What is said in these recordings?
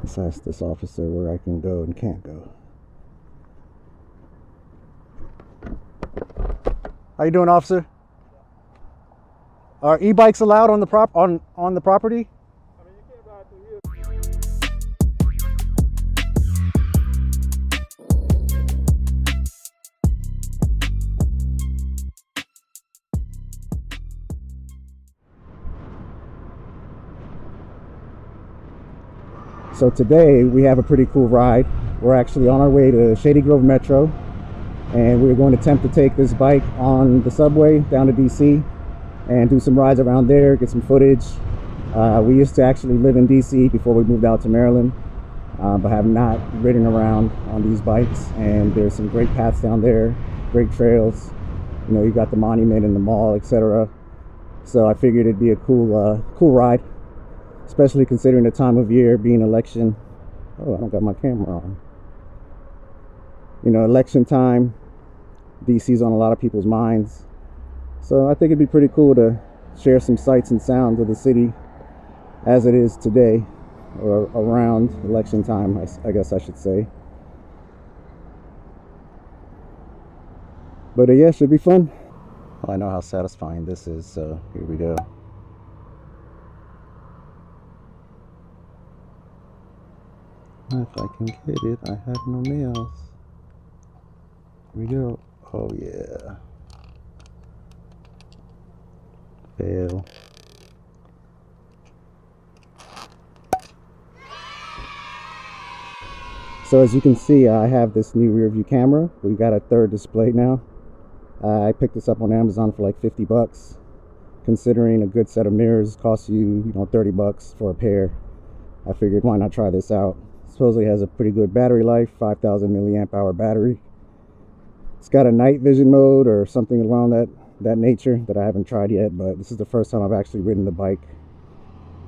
Let's ask this officer where I can go and can't go. How you doing, officer? Are e-bikes allowed on the on the property? I mean, you can't ride through here. So today we have a pretty cool ride. We're actually on our way to Shady Grove Metro, and we're going to attempt to take this bike on the subway down to DC and do some rides around there, get some footage. We used to actually live in DC before we moved out to Maryland, but have not ridden around on these bikes, and there's some great paths down there, great trails. You know, you got the monument and the mall, etc. So I figured it'd be a cool ride, especially considering the time of year being election. Oh, I don't got my camera on. You know, election time, DC's on a lot of people's minds. So I think it'd be pretty cool to share some sights and sounds of the city as it is today, or around election time, I guess I should say. But yeah, should be fun. Well, I know how satisfying this is, so here we go. If I can get it, I have no nails. Here we go. Oh yeah. Fail. So as you can see, I have this new rear view camera. We've got a third display now. I picked this up on Amazon for like 50 bucks. Considering a good set of mirrors costs you, 30 bucks for a pair, I figured why not try this out. Supposedly has a pretty good battery life, 5,000 milliamp hour battery. It's got a night vision mode or something around that nature that I haven't tried yet, but this is the first time I've actually ridden the bike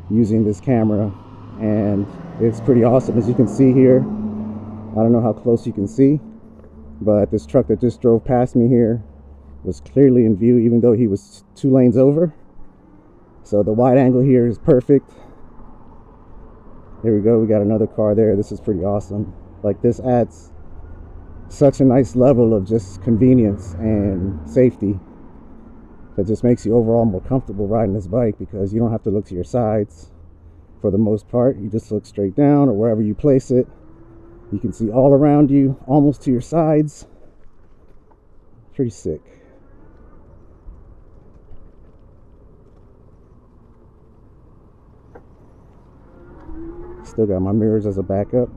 using this camera, and it's pretty awesome. As you can see here, I don't know how close you can see, but this truck that just drove past me here was clearly in view, even though he was 2 lanes over. So the wide angle here is perfect. Here we go, we got another car there. This is pretty awesome. Like, this adds such a nice level of just convenience and safety that just makes you overall more comfortable riding this bike, because you don't have to look to your sides for the most part. You just look straight down, or wherever you place it. You can see all around you, almost to your sides. Pretty sick. Still got my mirrors as a backup.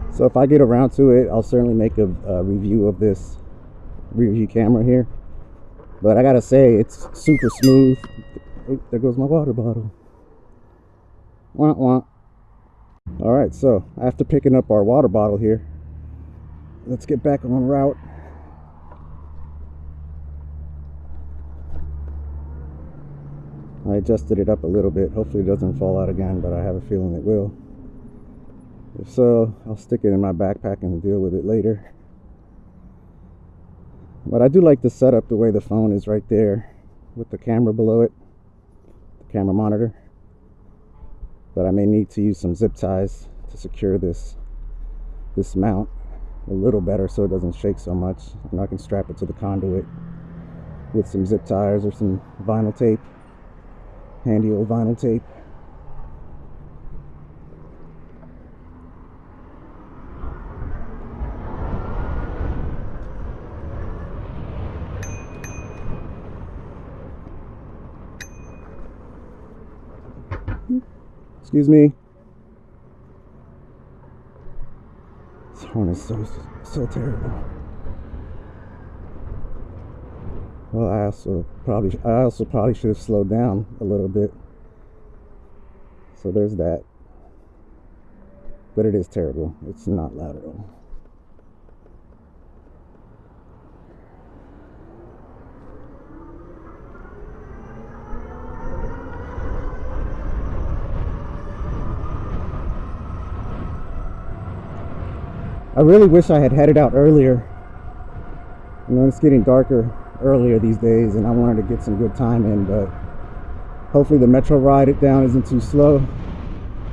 So if I get around to it, I'll certainly make a review of this rear view camera here. But I gotta say, it's super smooth. Oh, there goes my water bottle. Wah, wah. All right, so after picking up our water bottle here, let's get back on route. I adjusted it up a little bit. Hopefully it doesn't fall out again, but I have a feeling it will. If so, I'll stick it in my backpack and deal with it later. But I do like the setup, the way the phone is right there with the camera below it, the camera monitor. But I may need to use some zip ties to secure this mount. a little better so it doesn't shake so much. And I can strap it to the conduit with some zip ties or some vinyl tape, handy old vinyl tape. Excuse me. This horn is so terrible. Well, I also probably should have slowed down a little bit. So there's that. But it is terrible. It's not loud at all. I really wish I had headed out earlier. You know, it's getting darker earlier these days, and I wanted to get some good time in, but hopefully the metro ride it down isn't too slow.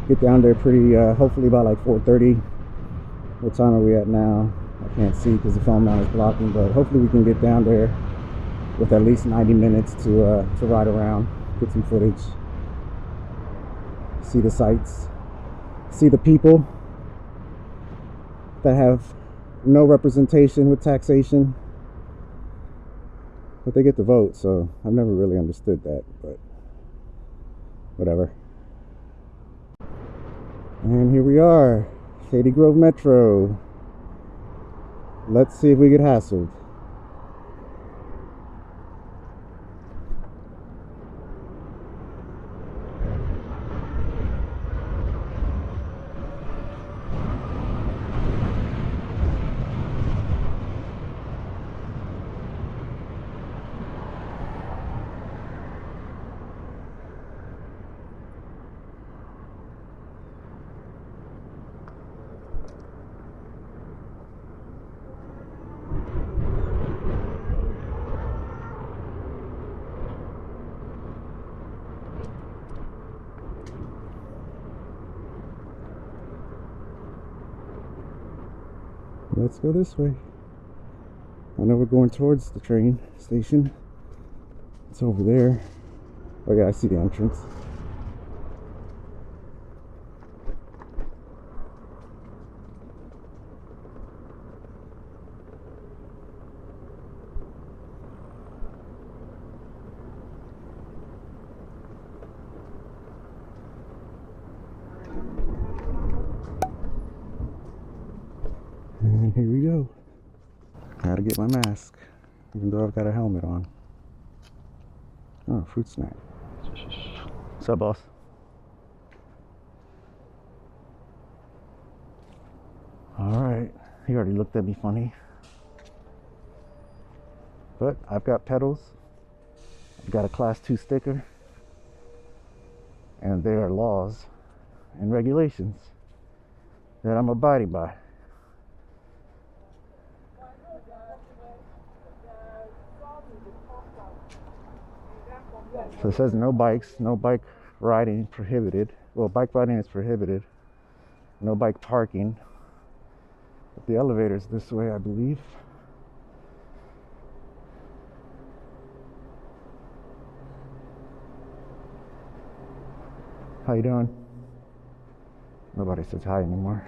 Get down there pretty, hopefully by like 4:30. What time are we at now? I can't see because the phone mount is blocking, but hopefully we can get down there with at least 90 minutes to ride around, get some footage, see the sights, see the people that have no representation with taxation, but they get to vote, so I've never really understood that, but whatever. And here we are, Shady Grove Metro. Let's see if we get hassled. Let's go this way. I know we're going towards the train station. It's over there. Oh yeah, I see the entrance. And here we go. Gotta get my mask, even though I've got a helmet on. Oh, fruit snack. What's up, boss? Alright, he already looked at me funny. But I've got pedals. I've got a Class 2 sticker. And there are laws and regulations that I'm abiding by. So it says no bikes, no bike riding prohibited. Well, bike riding is prohibited. No bike parking. But the elevator's this way, I believe. How you doing? Nobody says hi anymore.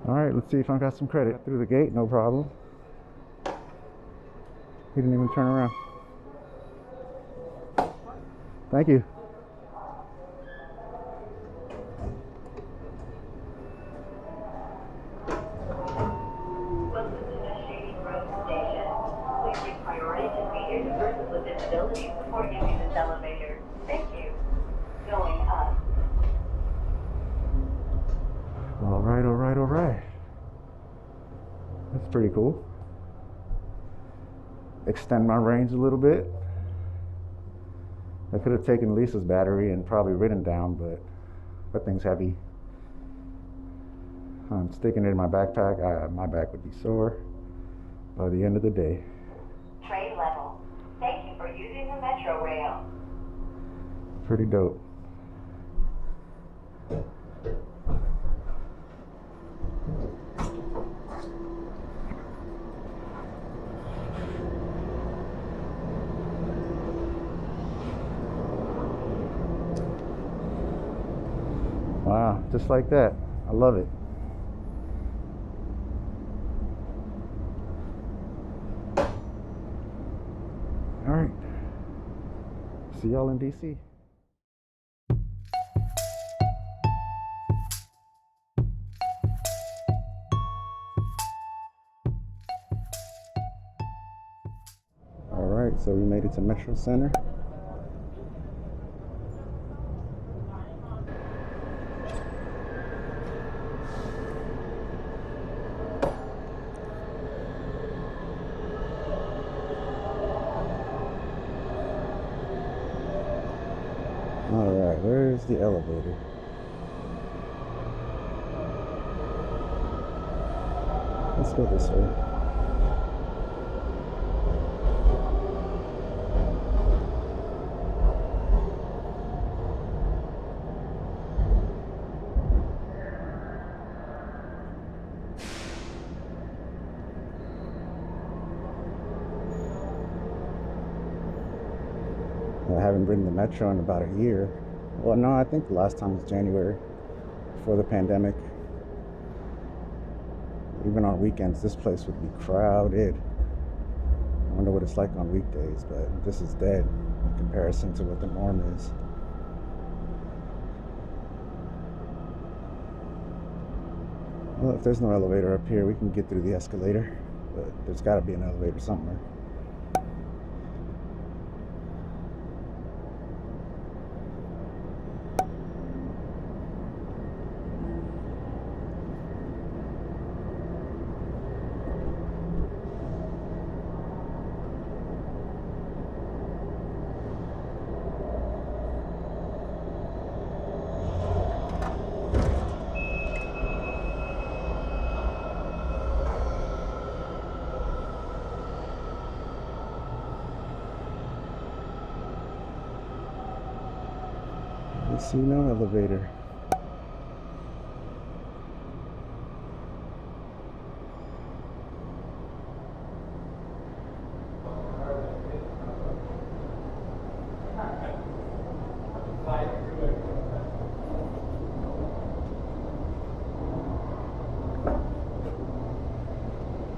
Alright, let's see if I got some credit. Through the gate, no problem. He didn't even turn around. Thank you. Welcome to the Shady Grove Station. Please take priority to meet your persons with disabilities before using this elevator. Thank you. Going up. All right. That's pretty cool. Extend my range a little bit. I could have taken Lisa's battery and probably ridden down, but that thing's heavy. I'm sticking it in my backpack. My back would be sore by the end of the day. Trade level. Thank you for using the Metro Rail. Pretty dope. Wow, just like that. I love it. All right. See y'all in DC. All right, so we made it to Metro Center. All right, where's the elevator? Let's go this way. I haven't ridden the Metro in about a year. Well, no, I think the last time was January, before the pandemic. Even on weekends, this place would be crowded. I wonder what it's like on weekdays, but this is dead in comparison to what the norm is. Well, if there's no elevator up here, we can get through the escalator, but there's got to be an elevator somewhere. I see no elevator.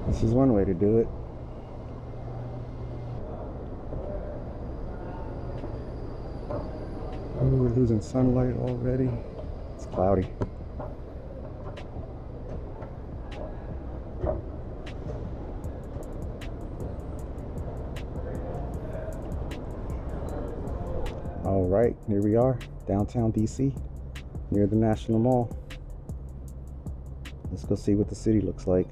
This is one way to do it. Oh, we're losing sunlight already. It's cloudy. All right, here we are, downtown DC, near the National Mall. Let's go see what the city looks like.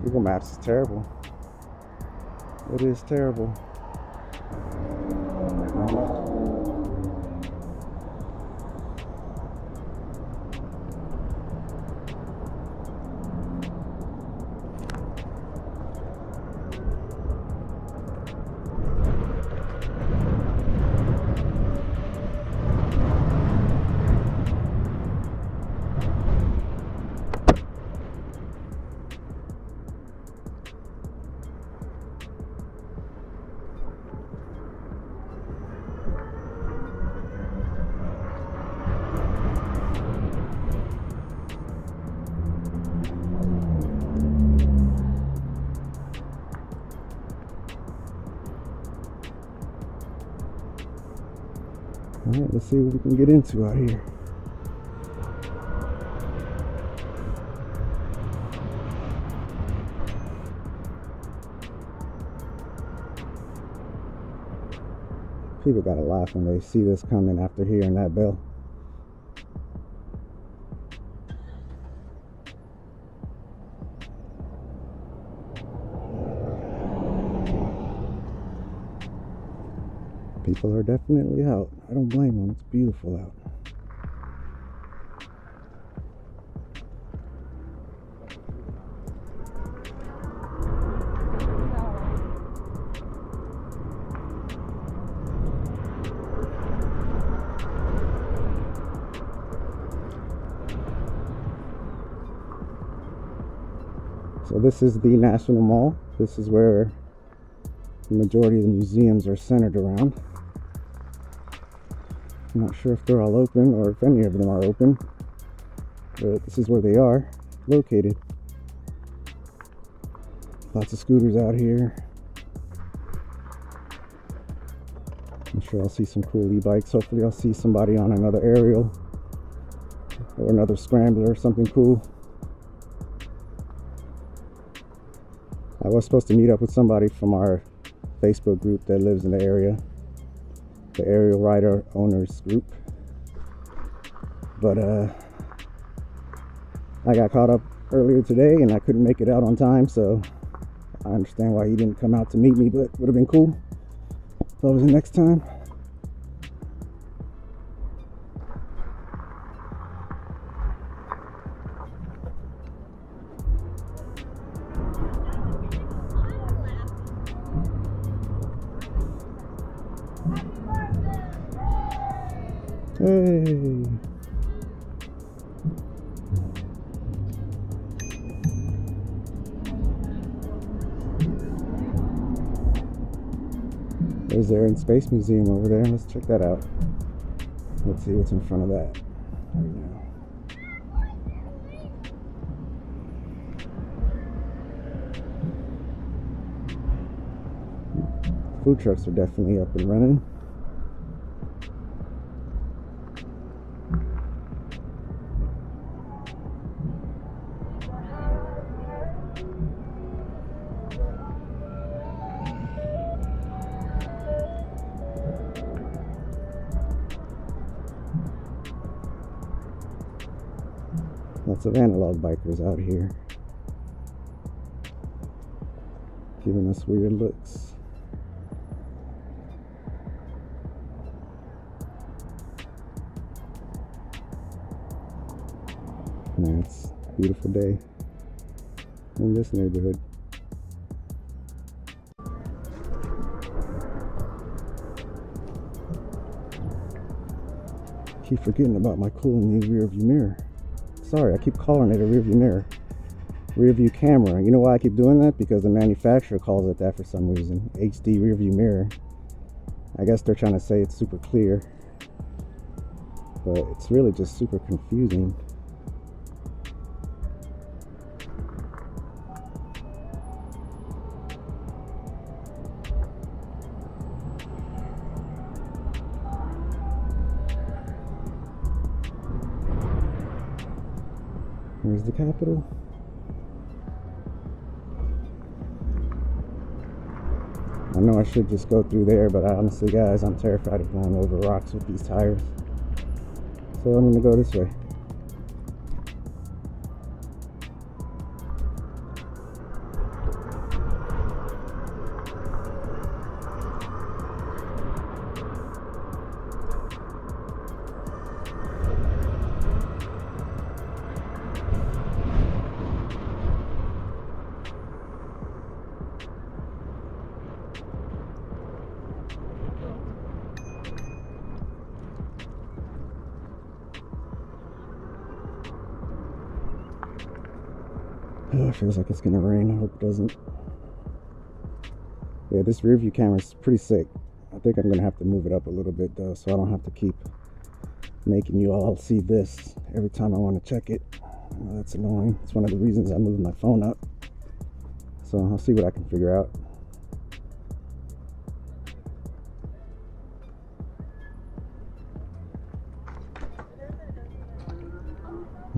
Google Maps is terrible. It is terrible. Alright, let's see what we can get into out here. People gotta laugh when they see this coming after hearing that bell. People are definitely out. I don't blame them. It's beautiful out. So this is the National Mall. This is where the majority of the museums are centered around. I'm not sure if they're all open or if any of them are open, but this is where they are located. Lots of scooters out here. I'm sure I'll see some cool e-bikes. Hopefully I'll see somebody on another Ariel or another Scrambler or something cool. I was supposed to meet up with somebody from our Facebook group that lives in the area, the Ariel Rider Owners group, but I got caught up earlier today and I couldn't make it out on time, so I understand why he didn't come out to meet me, but would have been cool if that was the next time. Hey. There's the Air and Space Museum over there. Let's check that out. Let's see what's in front of that right now. Food trucks are definitely up and running. Lots of analog bikers out here, giving us weird looks. Man, it's a beautiful day in this neighborhood. Keep forgetting about my cool new rear view mirror. Sorry, I keep calling it a rear view mirror. Rear view camera. You know why I keep doing that? Because the manufacturer calls it that for some reason. HD rear view mirror. I guess they're trying to say it's super clear, but it's really just super confusing. Here's the Capitol. I know I should just go through there, but honestly, guys, I'm terrified of going over rocks with these tires. So I'm gonna go this way. Oh, it feels like it's gonna rain. I hope it doesn't. Yeah, this rear view camera is pretty sick. I think I'm gonna have to move it up a little bit though, so I don't have to keep making you all see this every time I want to check it. I know that's annoying. It's one of the reasons I moved my phone up. So I'll see what I can figure out.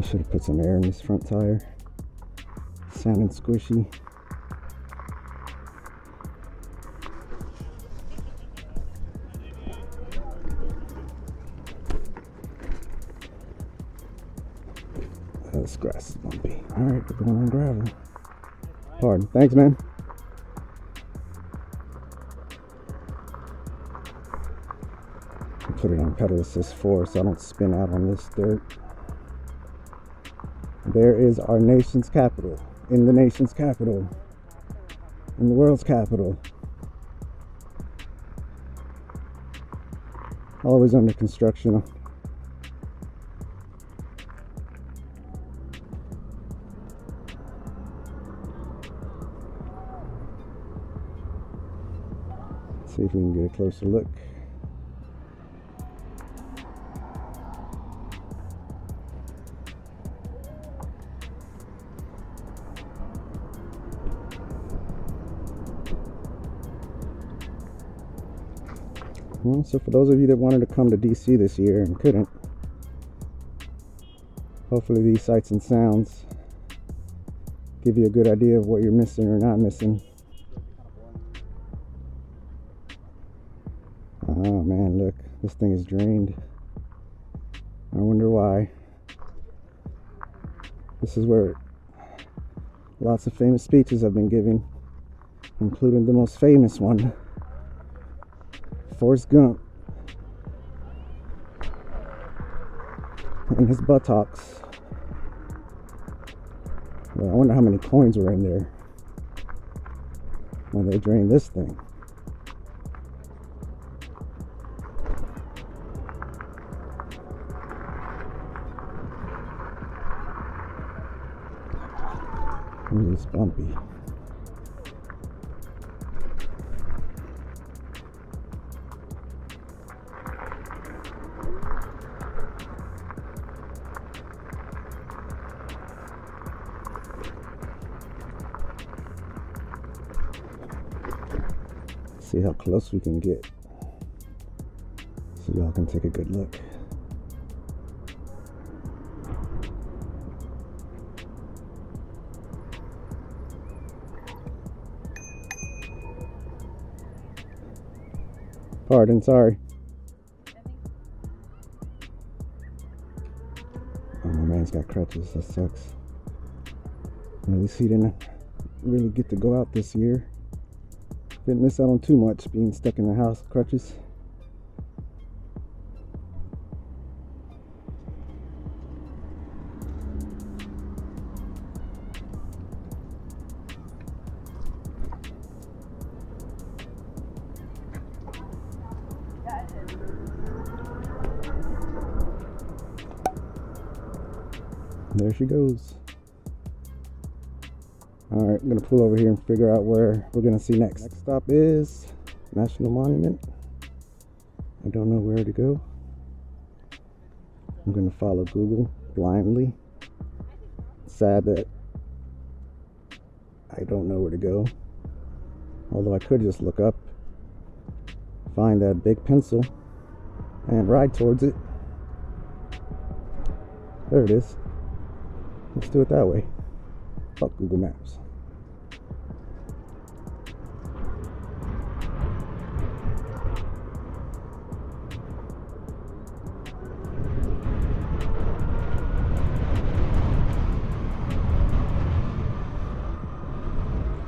I should have put some air in this front tire. Sounding squishy. This grass is bumpy. Alright, we're going on gravel. Pardon. Thanks, man. Put it on pedal assist 4 so I don't spin out on this dirt. There is our nation's capital. In the nation's capital. In the world's capital. Always under construction. See if we can get a closer look. Well, so for those of you that wanted to come to DC this year and couldn't, hopefully these sights and sounds give you a good idea of what you're missing or not missing. Oh man, look, this thing is drained. I wonder why. This is where lots of famous speeches have been given, including the most famous one, Forrest Gump, and his buttocks. Well, I wonder how many coins were in there when they drained this thing. It's bumpy. See how close we can get so y'all can take a good look. Pardon, sorry. Oh, my man's got crutches, that sucks. At least he didn't really get to go out this year. Didn't miss out on too much being stuck in the house with crutches. There she goes. Alright, I'm going to pull over here and figure out where we're going to see next. Next stop is National Monument. I don't know where to go. I'm going to follow Google blindly. It's sad that I don't know where to go. Although I could just look up, find that big pencil, and ride towards it. There it is. Let's do it that way. Fuck Google Maps.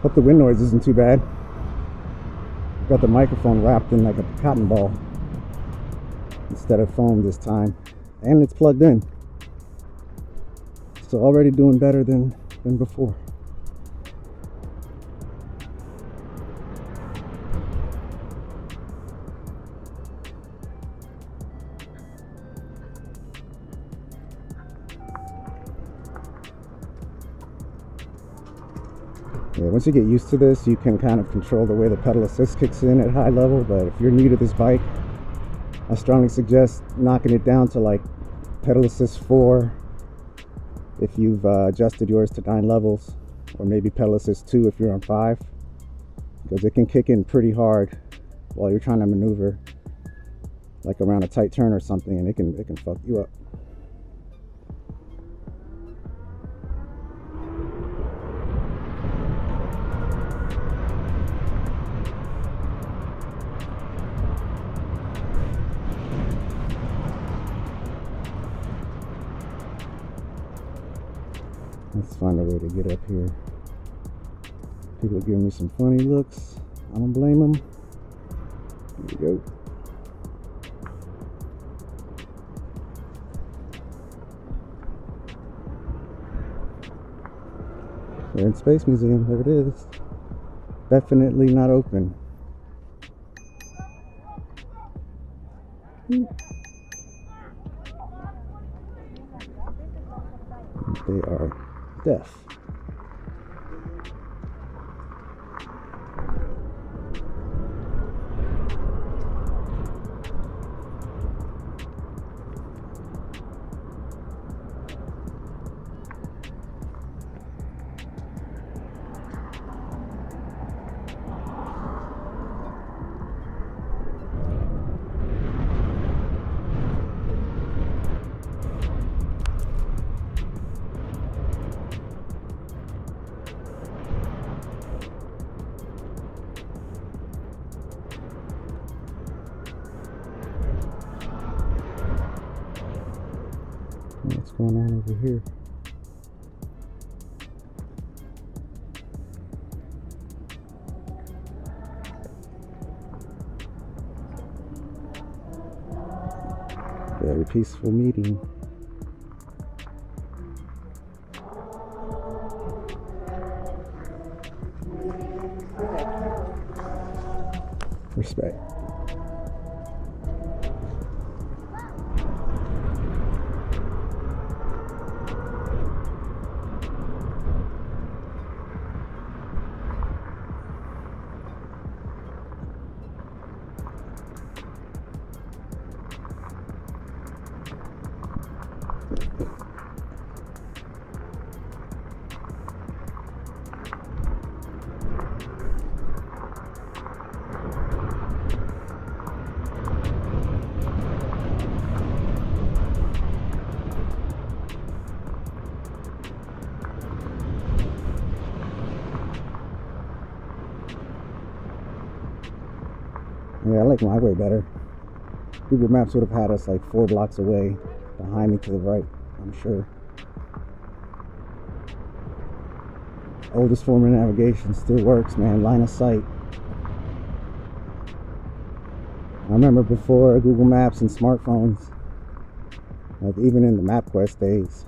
Hope the wind noise isn't too bad. Got the microphone wrapped in like a cotton ball instead of foam this time, and it's plugged in. So already doing better than before. Yeah, once you get used to this, you can kind of control the way the pedal assist kicks in at high level, but if you're new to this bike, I strongly suggest knocking it down to like pedal assist 4 if you've adjusted yours to 9 levels, or maybe pedal assist 2 if you're on 5, because it can kick in pretty hard while you're trying to maneuver like around a tight turn or something, and it can fuck you up. Let's find a way to get up here. People are giving me some funny looks. I don't blame them. Here we go. Air and Space Museum, there it is. Definitely not open. They are deaf. What's going on over here? Very peaceful meeting. Respect. Yeah, I like my way better. Google Maps would have had us like 4 blocks away, behind me to the right, I'm sure. Oldest form of navigation still works, man. Line of sight. I remember before Google Maps and smartphones, like even in the MapQuest days,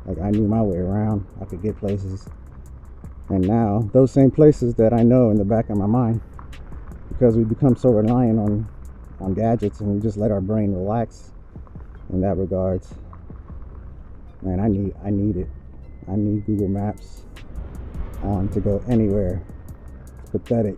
like I knew my way around. I could get places. And now, those same places that I know in the back of my mind, because we become so reliant on gadgets and we just let our brain relax in that regards. Man, I need it. I need Google Maps to go anywhere. It's pathetic.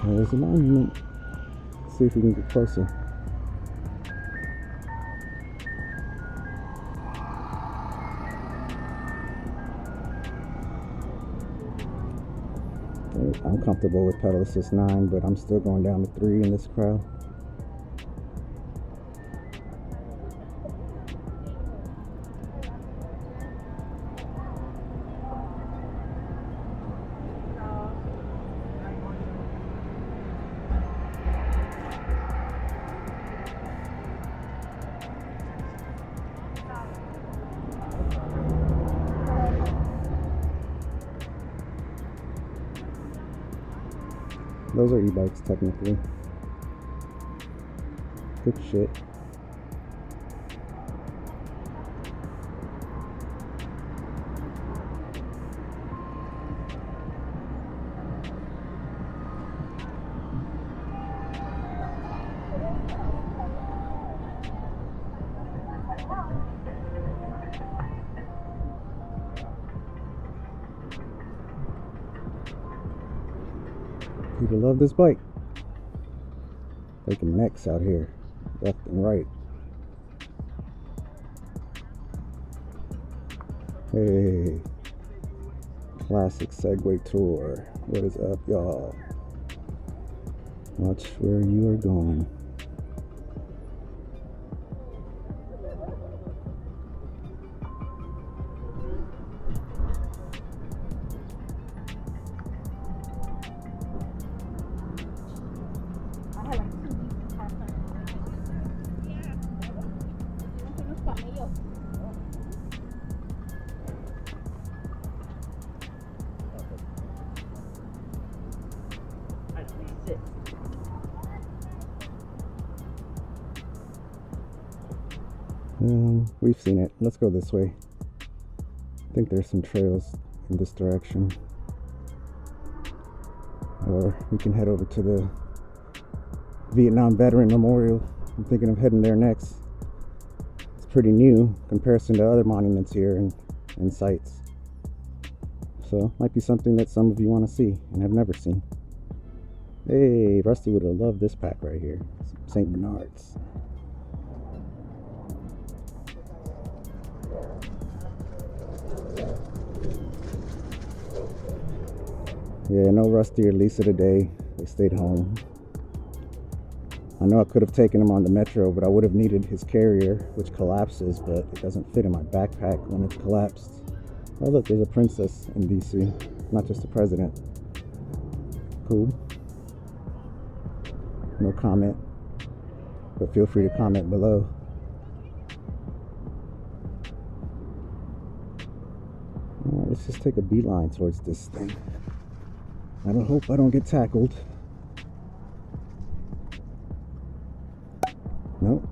There's a monument. Let's see if we can get closer. I'm comfortable with pedal assist 9, but I'm still going down to 3 in this crowd. Those are e-bikes technically. Good shit. People love this bike. Taking necks out here, left and right. Hey, classic Segway tour. What is up, y'all? Watch where you are going. We've seen it. Let's go this way. I think there's some trails in this direction. Or we can head over to the Vietnam Veteran Memorial. I'm thinking of heading there next. It's pretty new in comparison to other monuments here and sites. So might be something that some of you want to see and have never seen. Hey, Rusty would have loved this pack right here. St. Bernard's. Yeah, no Rusty or Lisa today. They stayed home. I know I could have taken him on the metro, but I would have needed his carrier, which collapses, but it doesn't fit in my backpack when it's collapsed. Oh look, there's a princess in DC, not just the president. Cool. No comment, but feel free to comment below. Alright, let's just take a beeline towards this thing. I don't hope I don't get tackled. Nope.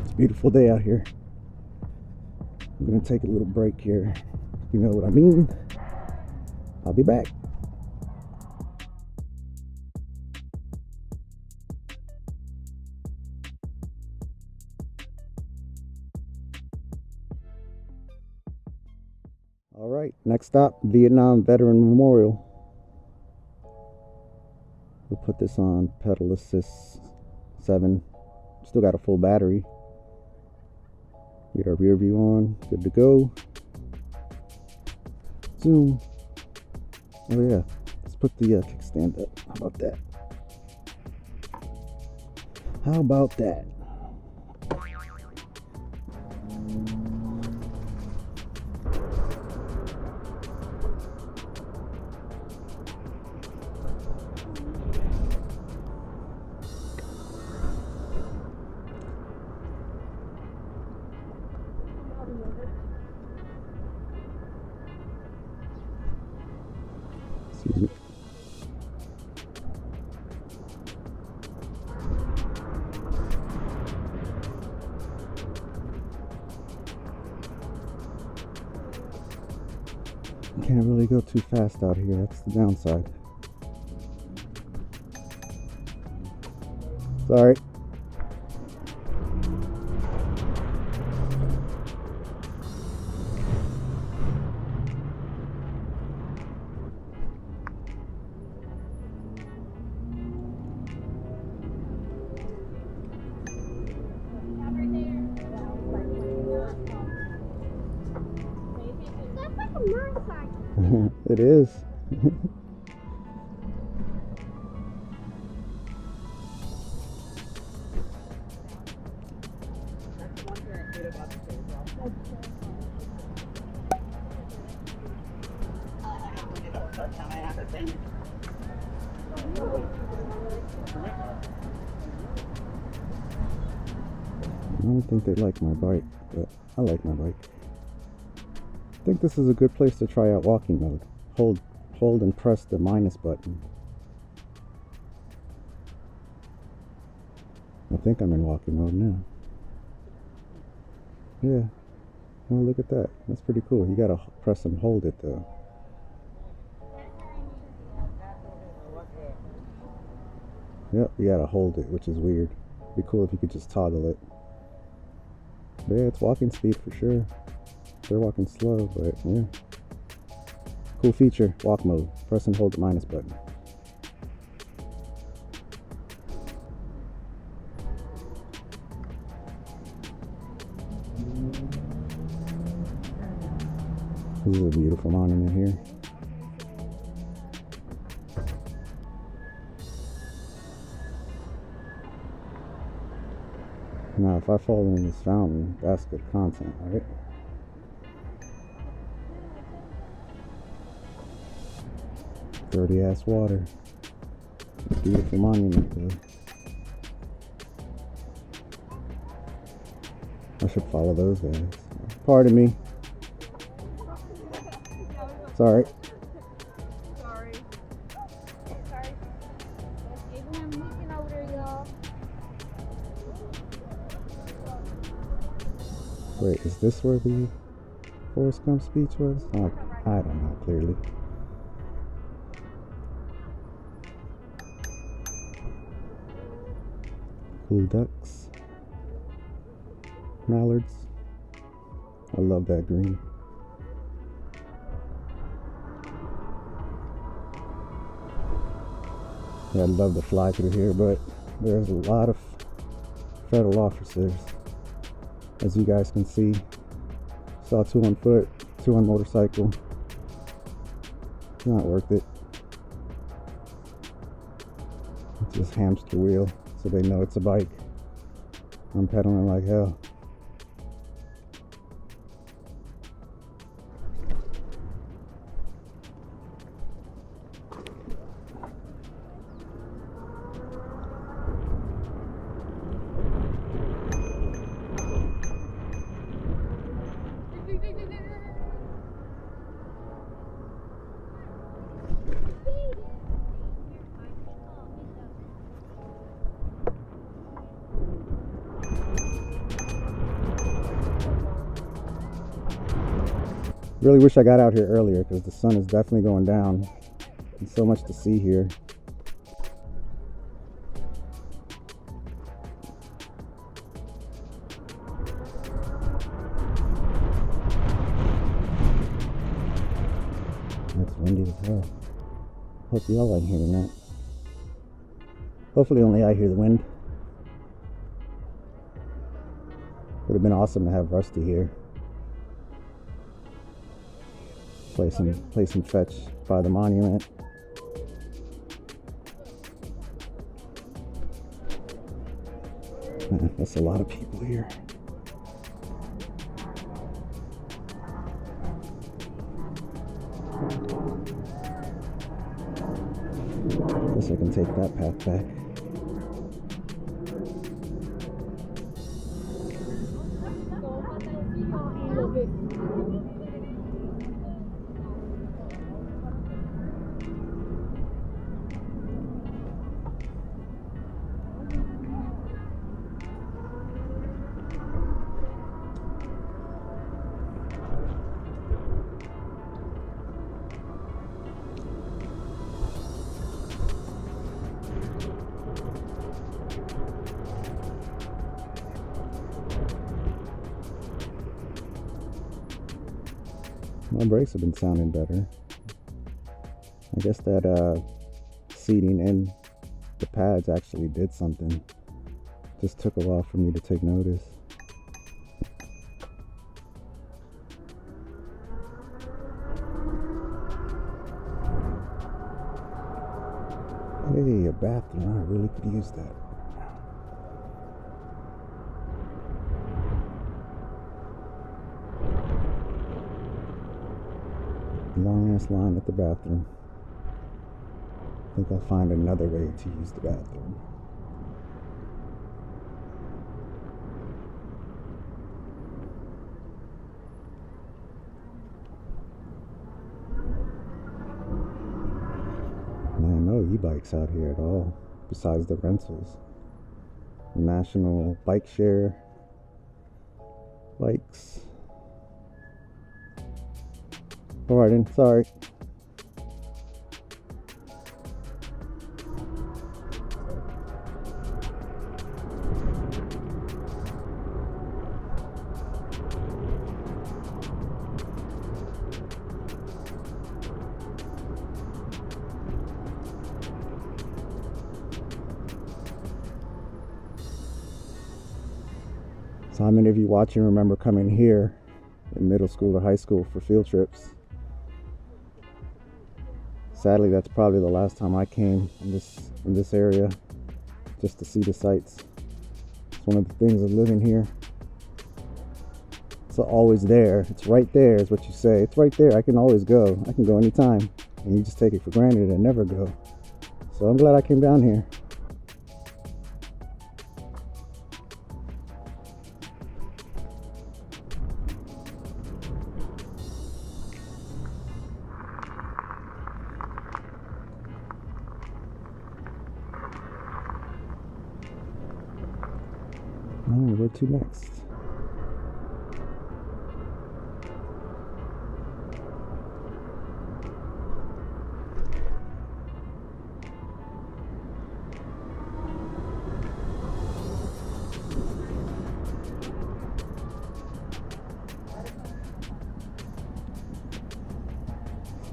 It's a beautiful day out here. I'm gonna take a little break here. You know what I mean? I'll be back. All right, next stop, Vietnam Veteran Memorial. We'll put this on pedal assist 7. Still got a full battery. Get our rear view on, good to go. Zoom. Oh yeah, let's put the kickstand up. How about that? How about that? Can't really go too fast out here, that's the downside. Sorry. It is. I don't think they like my bike, but I like my bike. I think this is a good place to try out walking mode. Hold and press the minus button. I think I'm in walking mode now. Yeah. Oh, look at that. That's pretty cool. You gotta press and hold it though. Yep, you gotta hold it, which is weird. It'd be cool if you could just toggle it. But yeah, it's walking speed for sure. They're walking slow, but yeah. Cool feature, walk mode. Press and hold the minus button. This is a beautiful monument here. Now, if I fall in this fountain, that's good content, right? Dirty ass water. Beautiful monument though. I should follow those guys. Pardon me. Sorry. Sorry. Wait, is this where the Forrest Gump speech was? I don't know clearly. Cool ducks. Mallards. I love that green. Yeah, I'd love to fly through here, but there's a lot of federal officers. As you guys can see, saw 2 on foot, 2 on motorcycle. Not worth it. It's just hamster wheel, so they know it's a bike. I'm pedaling like hell. Really wish I got out here earlier because the sun is definitely going down. There's so much to see here. It's windy as hell. Hope y'all ain't hearing that. Hopefully only I hear the wind. Would have been awesome to have Rusty here. Play some fetch by the monument. That's a lot of people here. Guess I can take that path back. My brakes have been sounding better. I guess that seating in the pads actually did something. Just took a while for me to take notice. Hey, a bathroom. I really could use that. Long ass line at the bathroom. I think I'll find another way to use the bathroom. Man, no e-bikes out here at all, besides the rentals. National bike share bikes. Pardon, sorry. So how many of you watching remember coming here in middle school or high school for field trips? Sadly, that's probably the last time I came in this area, just to see the sights. It's one of the things of living here. It's always there. It's right there is what you say. It's right there. I can always go. I can go anytime. And you just take it for granted and never go. So I'm glad I came down here. Where to next?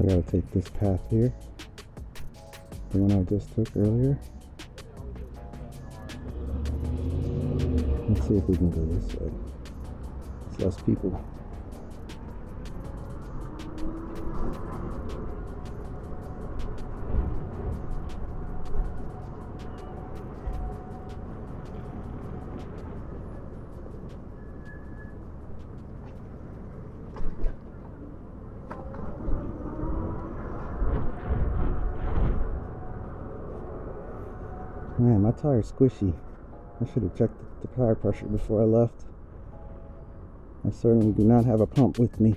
I gotta take this path here, the one I just took earlier. Let's see if we can go this way. There's less people. Man, my tire's squishy. I should have checked the tire pressure before I left. I certainly do not have a pump with me.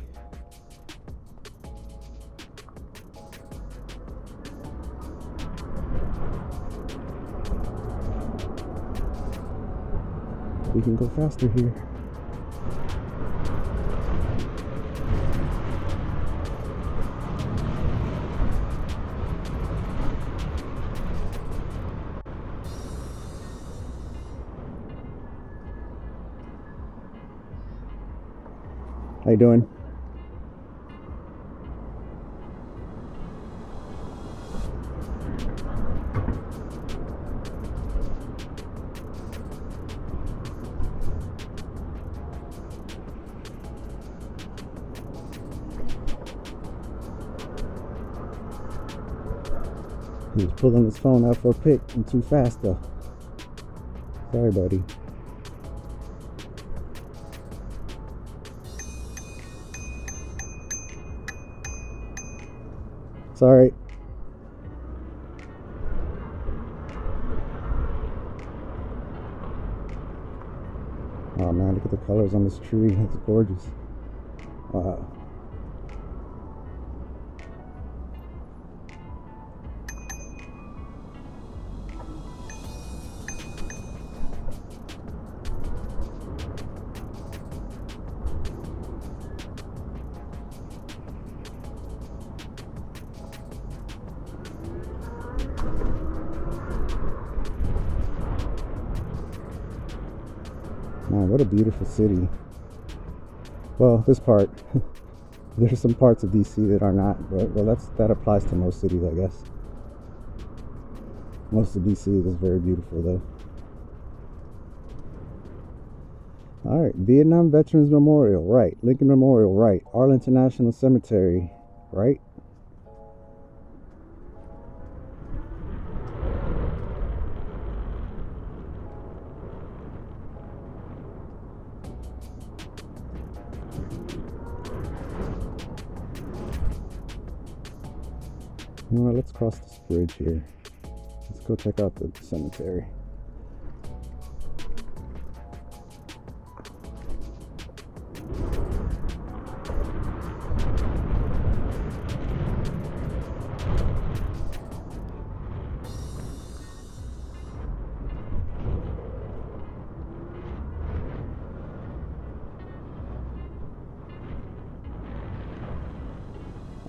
We can go faster here. How you doing? He was pulling his phone out for a pic. I'm too fast though. Sorry, buddy. Sorry. Oh man, look at the colors on this tree. It's gorgeous. Wow. Man, what a beautiful city. Well, this part. There's some parts of DC that are not, but well, that applies to most cities, I guess. Most of DC is very beautiful, though. All right, Vietnam Veterans Memorial, right. Lincoln Memorial, right. Arlington National Cemetery, right. You know what, let's cross this bridge here. Let's go check out the cemetery.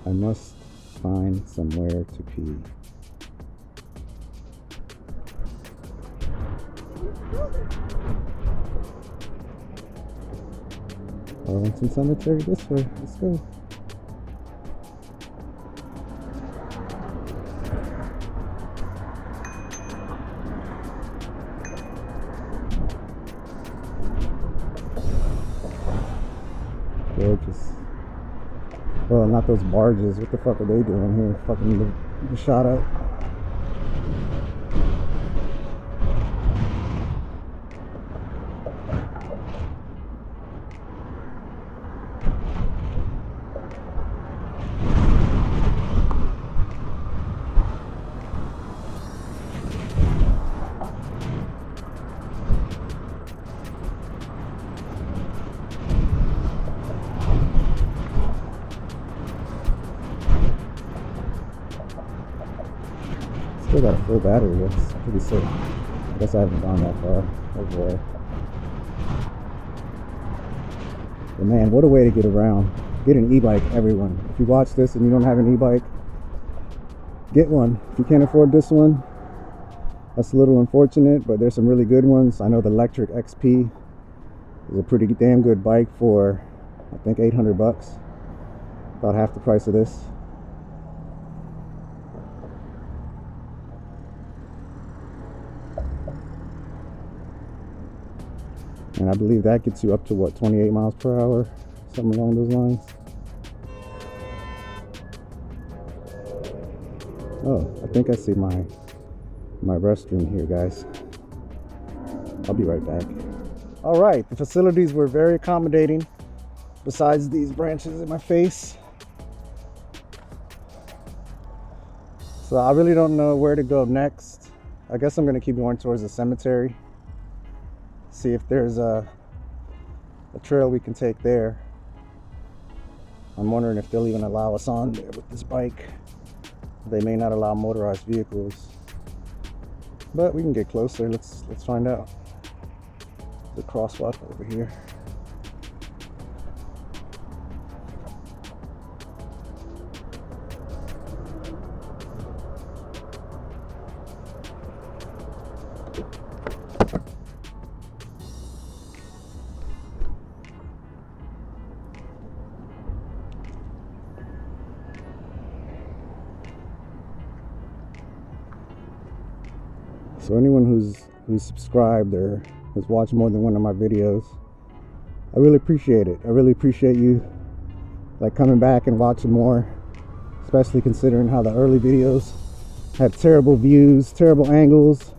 I must find somewhere to pee. Arlington Cemetery this way. Let's go. Gorgeous. Well, not those barges. What the fuck are they doing here? Fucking the shot out. Still got a full battery. That's pretty sick. I guess I haven't gone that far. Oh boy. But man, what a way to get around. Get an e-bike, everyone. If you watch this and you don't have an e-bike, get one. If you can't afford this one, that's a little unfortunate, but there's some really good ones. I know the electric XP is a pretty damn good bike for, I think, $800. About half the price of this. And I believe that gets you up to what, 28 miles per hour, something along those lines. Oh, I think I see my restroom here, guys. I'll be right back. All right, the facilities were very accommodating, besides these branches in my face. So I really don't know where to go next. I guess I'm gonna keep going towards the cemetery. See if there's a trail we can take there. I'm wondering if they'll even allow us on there with this bike. They may not allow motorized vehicles, but we can get closer. Let's find out. The crosswalk over here. So anyone who's subscribed or has watched more than one of my videos, I really appreciate it. I really appreciate you like coming back and watching more, especially considering how the early videos had terrible views, terrible angles,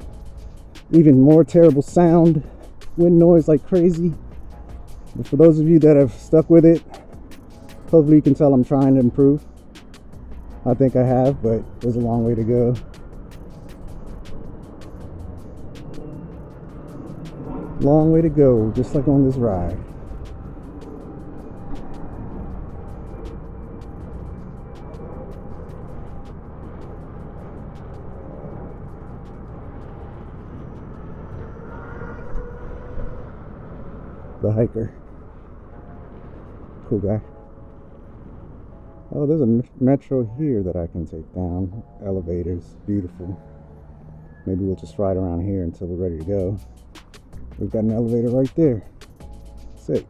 even more terrible sound, wind noise like crazy. But for those of you that have stuck with it, hopefully you can tell I'm trying to improve. I think I have, but there's a long way to go. Long way to go, just like on this ride. The hiker. Cool guy. Oh, there's a metro here that I can take down. Elevators, beautiful. Maybe we'll just ride around here until we're ready to go. We've got an elevator right there. Sick.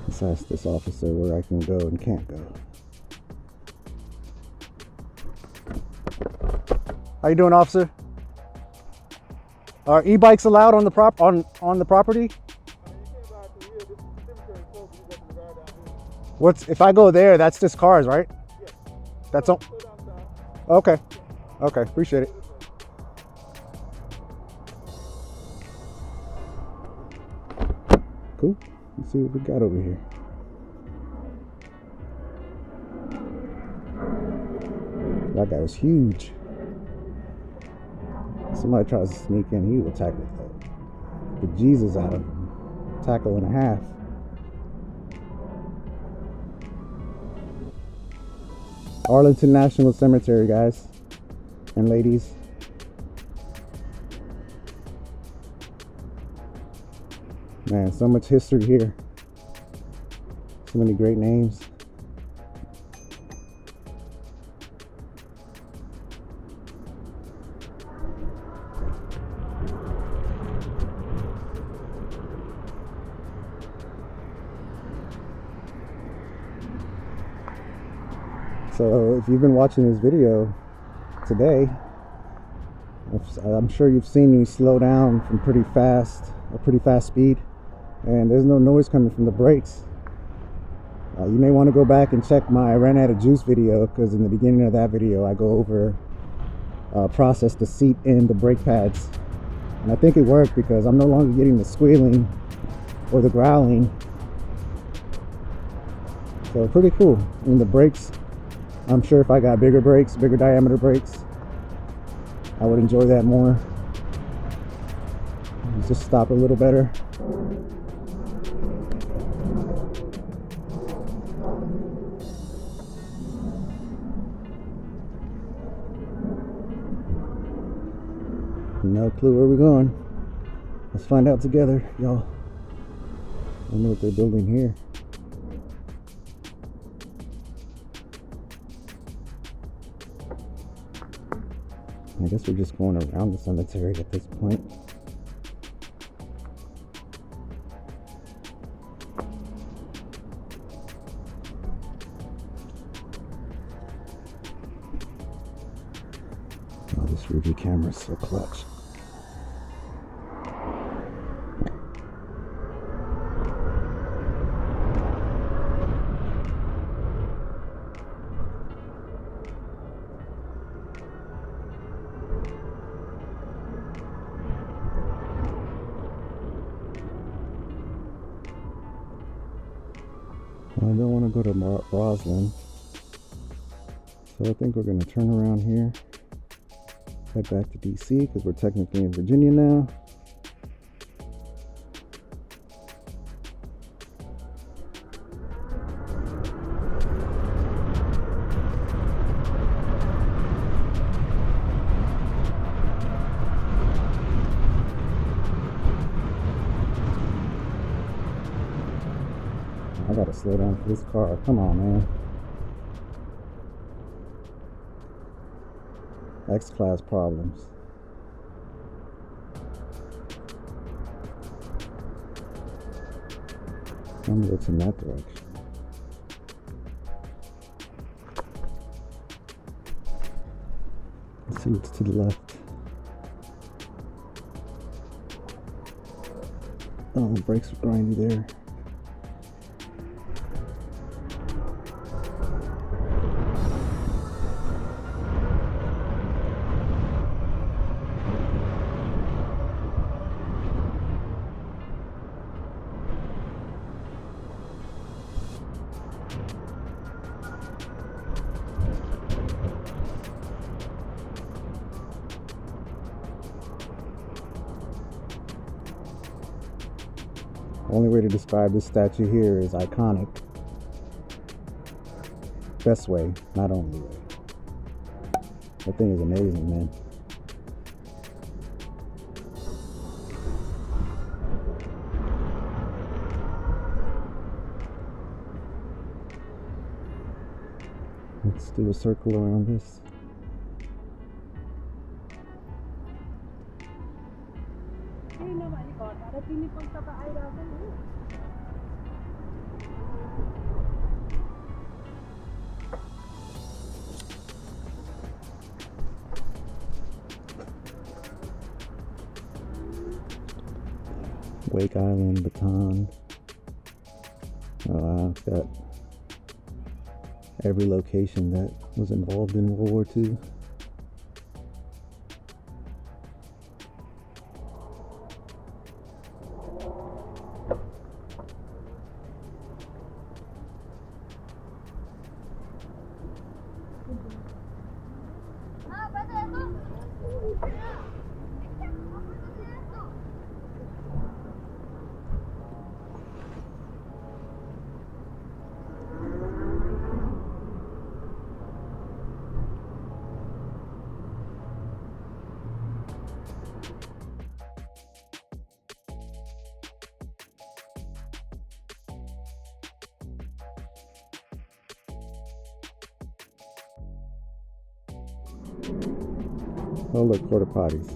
Let's ask this officer where I can go and can't go. How you doing, officer? Are e-bikes allowed on the on the property? What's if I go there? That's just cars, right? Yes. That's all. Okay. Okay. Appreciate it. Cool. Let's see what we got over here. That guy was huge. Somebody tries to sneak in, he will tackle the Jesus out of him. Tackle and a half. Arlington National Cemetery, guys and ladies. Man, so much history here. So many great names. So if you've been watching this video today, I'm sure you've seen me slow down from a pretty fast speed, and there's no noise coming from the brakes. You may want to go back and check my I ran out of juice video, because in the beginning of that video I go over process the seat and the brake pads, and I think it worked because I'm no longer getting the squealing or the growling. So pretty cool. And the brakes, I'm sure if I got bigger brakes, bigger diameter brakes, I would enjoy that more. Just stop a little better. No clue where we're going. Let's find out together, y'all. I wonder what they're building here. I guess we're just going around the cemetery at this point. Oh, this review camera is so clutch. I don't want to go to Roslyn, so I think we're going to turn around here, head back to DC because we're technically in Virginia now. I gotta slow down for this car. Come on, man. X-Class problems. I'm gonna look in that direction. Let's see what's to the left. Oh, the brakes are grindy there. Only way to describe this statue here is iconic. Best way, not only way. That thing is amazing, man. Let's do a circle around this. Wake Island, Baton. It's got every location that was involved in World War II. Oh look, porta potties.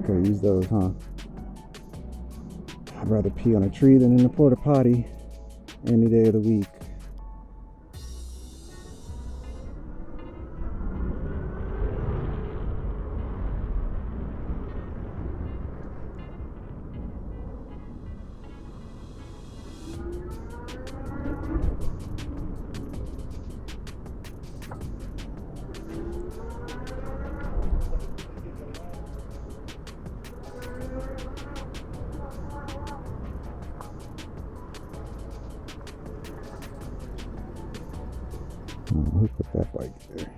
Okay, use those, huh? I'd rather pee on a tree than in a porta potty any day of the week. Who put that bike there?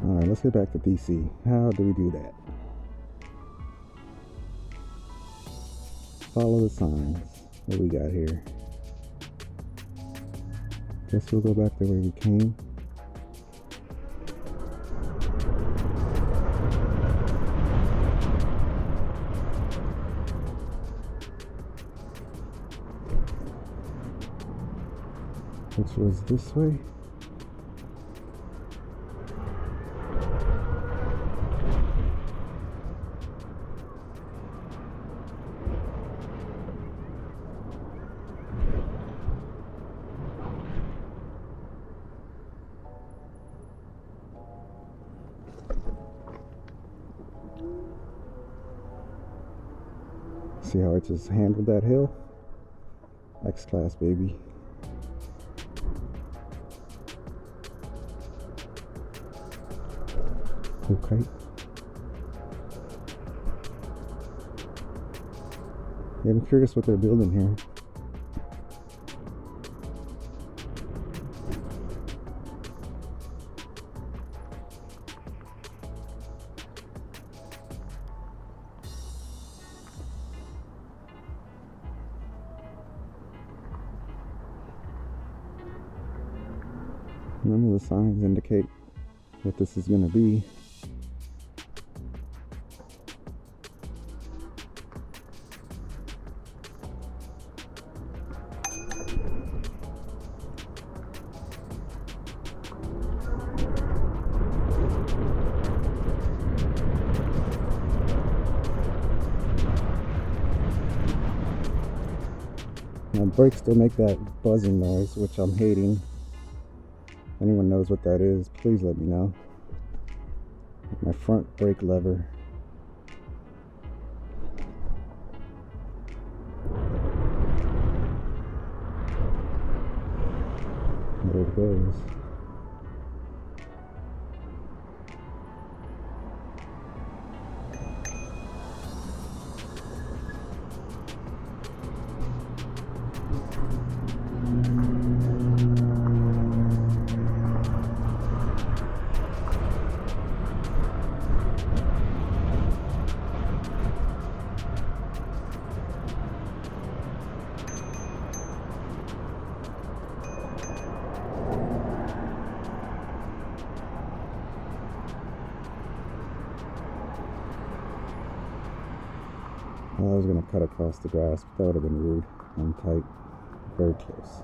Alright, let's get back to DC. How do we do that? Follow the signs. What we got here? Guess we'll go back to where we came. Which was this way. See how I just handled that hill? X-Class, baby. Okay. Yeah, I'm curious what they're building here. None of the signs indicate what this is going to be. My brakes still make that buzzing noise, which I'm hating. If anyone knows what that is, please let me know. My front brake lever. There it goes. I was going to cut across the grass, but that would have been rude and tight. Very close.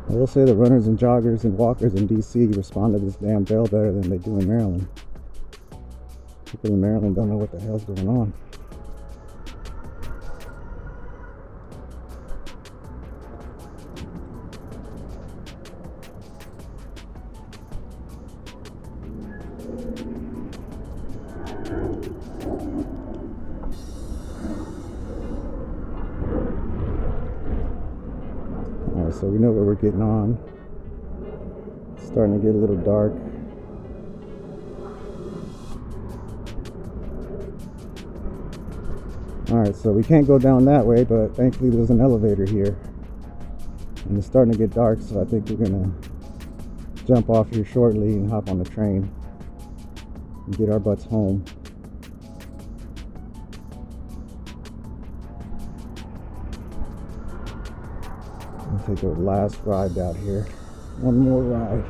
I will say the runners and joggers and walkers in DC respond to this damn bell better than they do in Maryland. People in Maryland don't know what the hell's going on. Alright, so we know where we're getting on. It's starting to get a little dark. Alright, so we can't go down that way, but thankfully there's an elevator here. And it's starting to get dark, so I think we're gonna jump off here shortly and hop on the train and get our butts home. Take our last ride out here. One more ride.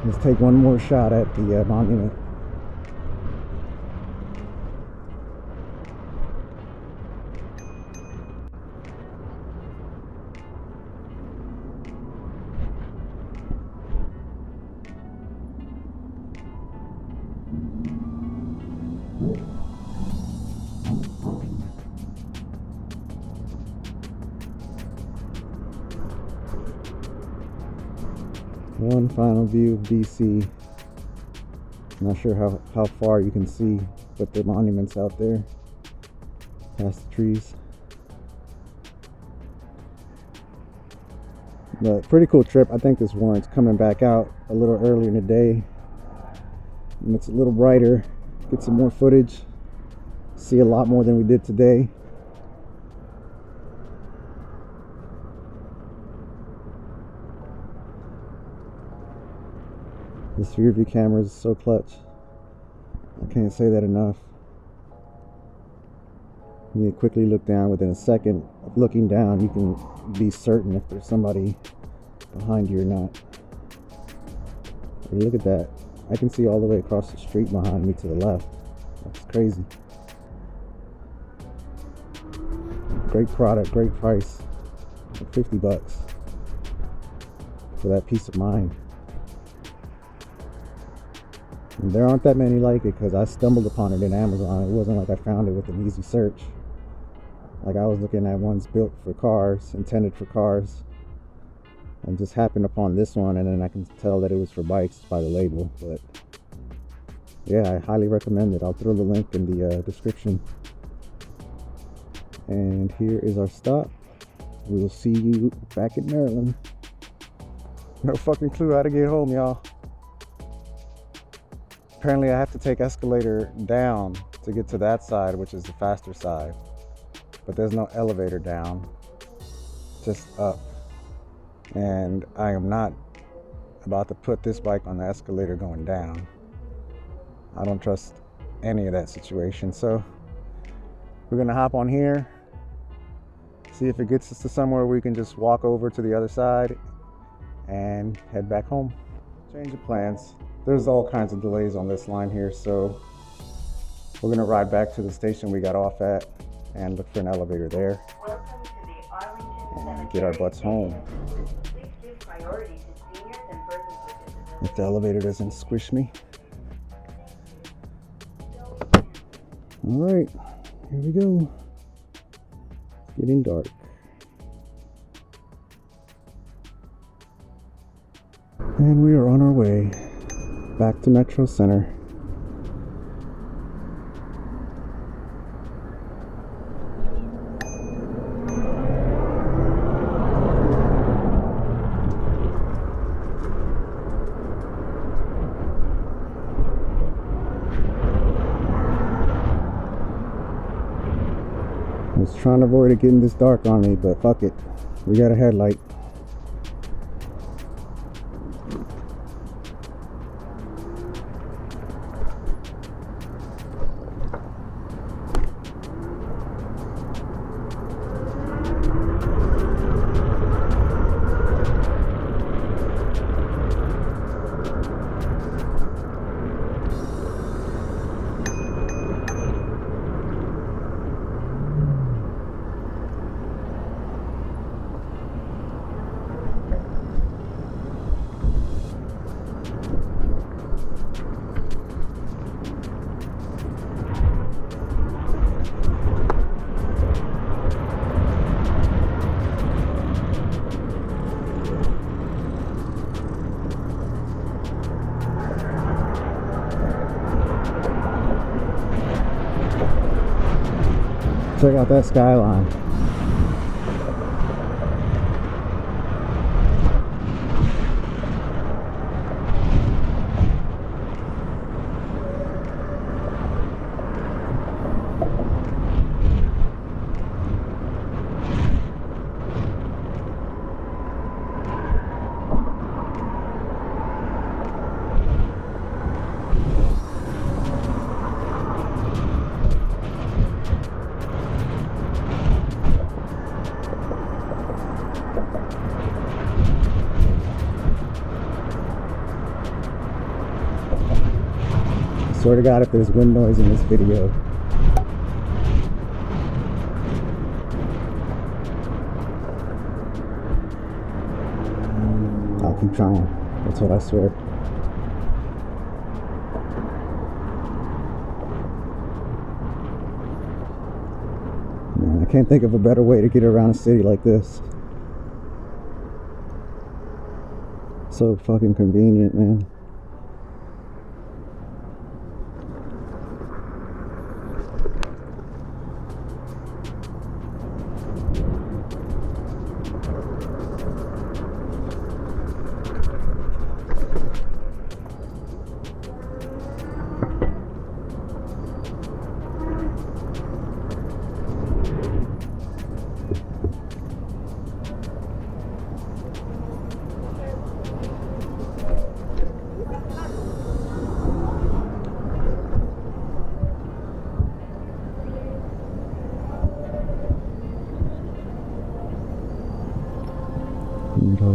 Let's take one more shot at the monument. One final view of DC. Not sure how far you can see, but the monuments out there past the trees. But pretty cool trip. I think this warrants coming back out a little earlier in the day, and it's a little brighter get some more footage, see a lot more than we did today. This rear view camera is so clutch. I can't say that enough. When you quickly look down, within a second of looking down, you can be certain if there's somebody behind you or not. Look at that. I can see all the way across the street behind me to the left. That's crazy. Great product, great price. $50 for that peace of mind. And there aren't that many like it because I stumbled upon it in Amazon. It wasn't like I found it with an easy search. Like I was looking at ones built for cars, intended for cars, and just happened upon this one, and then I can tell that it was for bikes by the label. But yeah, I highly recommend it. I'll throw the link in the description. And here is our stop. We will see you back in Maryland. No fucking clue how to get home, y'all. Apparently I have to take escalator down to get to that side, which is the faster side. But there's no elevator down, just up. And I am not about to put this bike on the escalator going down. I don't trust any of that situation. So we're gonna hop on here, see if it gets us to somewhere we can just walk over to the other side and head back home. Change of plans. There's all kinds of delays on this line here, so we're gonna ride back to the station we got off at and look for an elevator there Welcome to the Arlington and Cemetery get our butts home. Please give priority to seniors and persons with disabilities. If the elevator doesn't squish me. All right, here we go. It's getting dark. And we are on our way back to Metro Center. I was trying to avoid it getting this dark on me, but fuck it. We got a headlight. Check out that skyline. Swear to God, if there's wind noise in this video. I'll keep trying. That's what I swear. Man, I can't think of a better way to get around a city like this. So fucking convenient, man.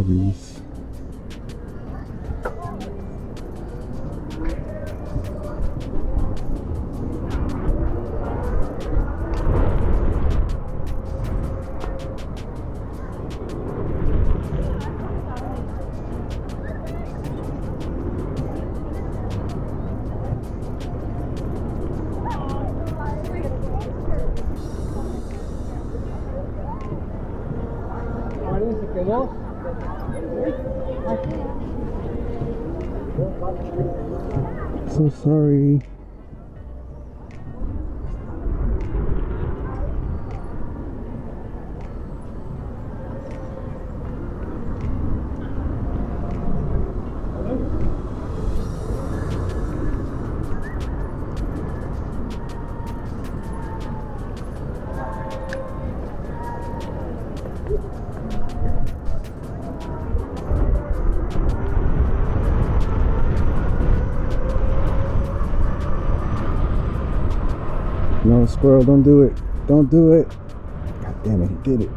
degrees. So sorry. No, squirrel, don't do it. Don't do it. God damn it, he did it.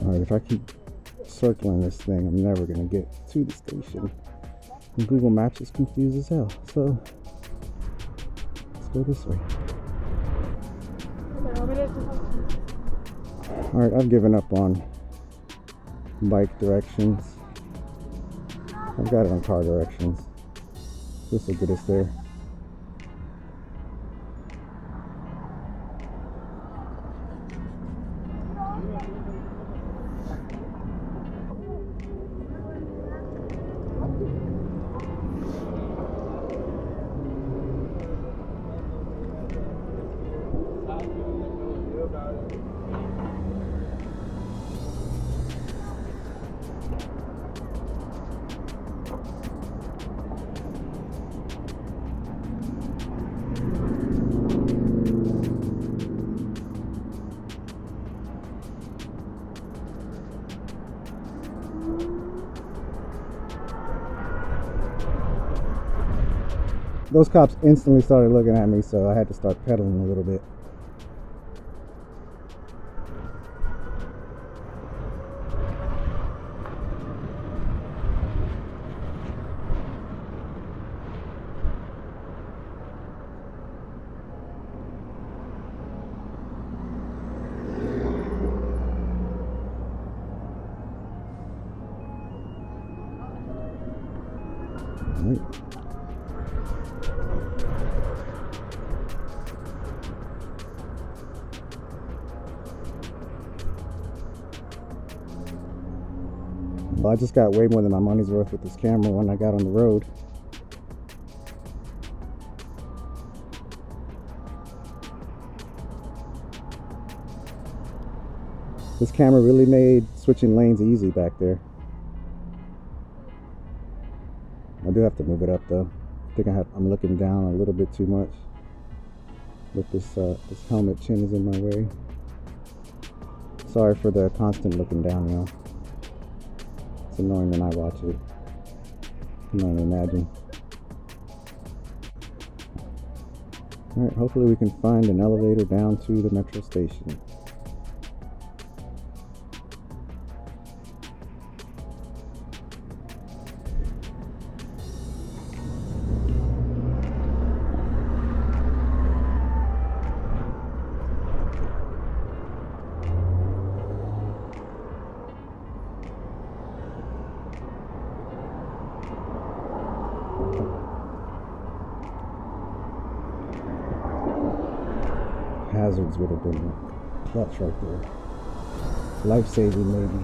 Alright, if I keep circling this thing, I'm never gonna get to the station. And Google Maps is confused as hell. So let's go this way. Alright, I've given up on bike directions. I've got it on car directions. This will get us there. Those cops instantly started looking at me, so I had to start pedaling a little bit. All right. Well, I just got way more than my money's worth with this camera when I got on the road. This camera really made switching lanes easy back there. I do have to move it up though. I think I'm looking down a little bit too much. With this helmet chin is in my way. Sorry for the constant looking down, y'all. It's annoying when I watch it. I can only imagine. Alright, hopefully we can find an elevator down to the metro station. hazards would have been clutch right there. Life-saving maybe.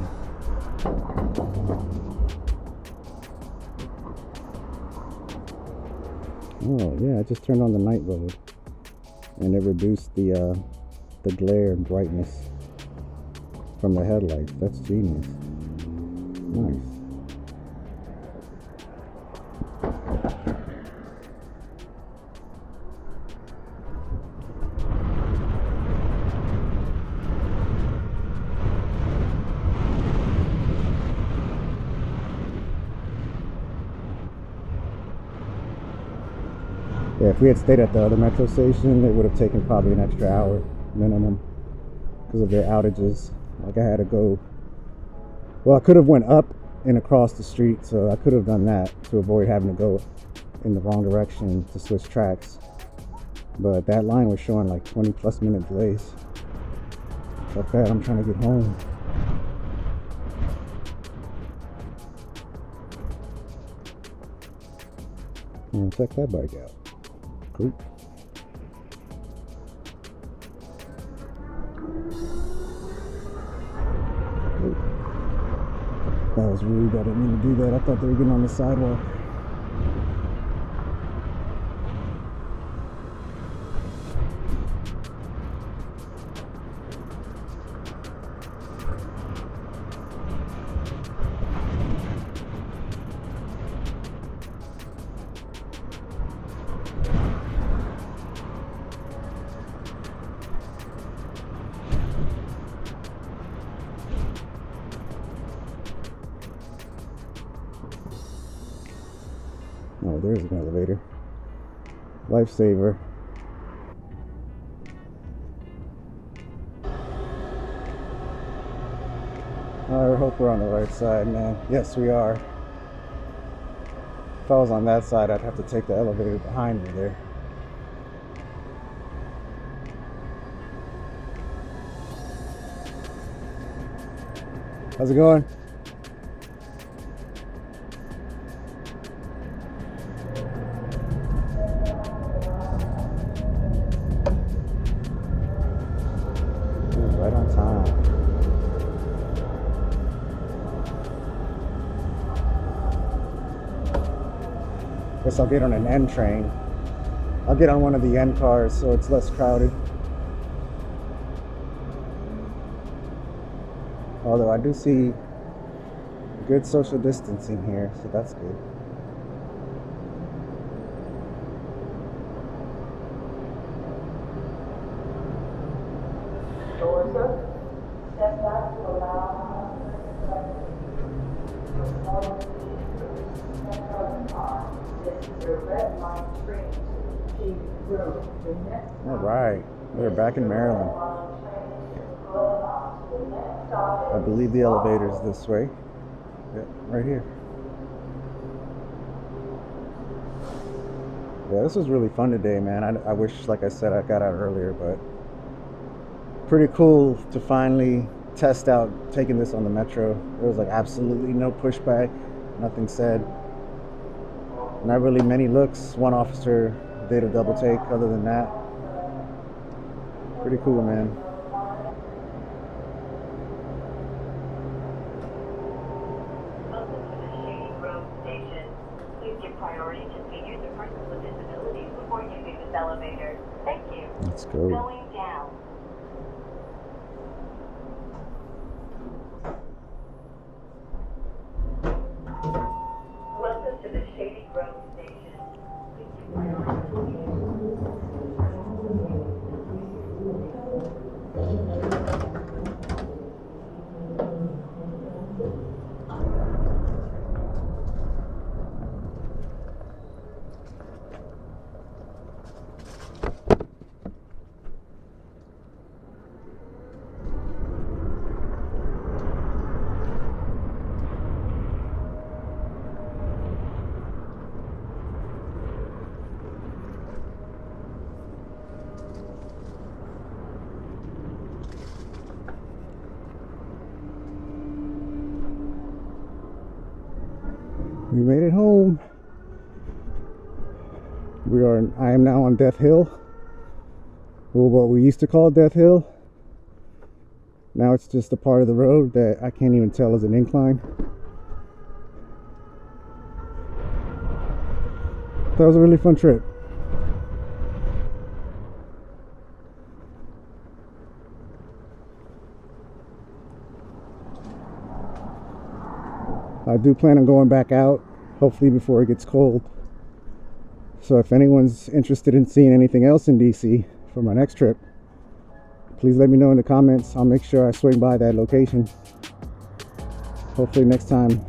Oh yeah, I just turned on the night mode and it reduced the glare and brightness from the headlights. That's genius. Nice. Yeah, if we had stayed at the other metro station, it would have taken probably an extra hour minimum because of their outages. Like I had to go, well, I could have went up and across the street, so I could have done that to avoid having to go in the wrong direction to switch tracks. But that line was showing like 20+ minute delays. Fuck that, I'm trying to get home. And check that bike out. Cool. That was rude. I didn't mean to do that. I thought they were getting on the sidewalk. Oh, there's an elevator. Lifesaver. I hope we're on the right side, man. Yes, we are. If I was on that side, I'd have to take the elevator behind me there. How's it going? Right on time. Guess I'll get on an N train. I'll get on one of the N cars so it's less crowded. Although I do see good social distancing here, so that's good. Doors up. Step back to allow This is your red line train to Shady Grove. The next All right, we're back in Maryland. I believe the elevator's this way. Yep, right here. Yeah, this was really fun today, man. I wish, like I said, I got out earlier, but pretty cool to finally test out taking this on the metro. There was like absolutely no pushback, nothing said. Not really many looks. One officer did a double take. Other than that, pretty cool, man. Welcome to the Shady Grove station. Please give priority to seniors and persons with disabilities before using this elevator. Thank you. Let's go. Going down. Welcome to the Shady Grove station. Please give priority to We made it home. I am now on Death Hill. well, what we used to call Death Hill. Now it's just a part of the road that I can't even tell is an incline. That was a really fun trip. I do plan on going back out, hopefully before it gets cold. So if anyone's interested in seeing anything else in DC for my next trip, please let me know in the comments. I'll make sure I swing by that location. Hopefully next time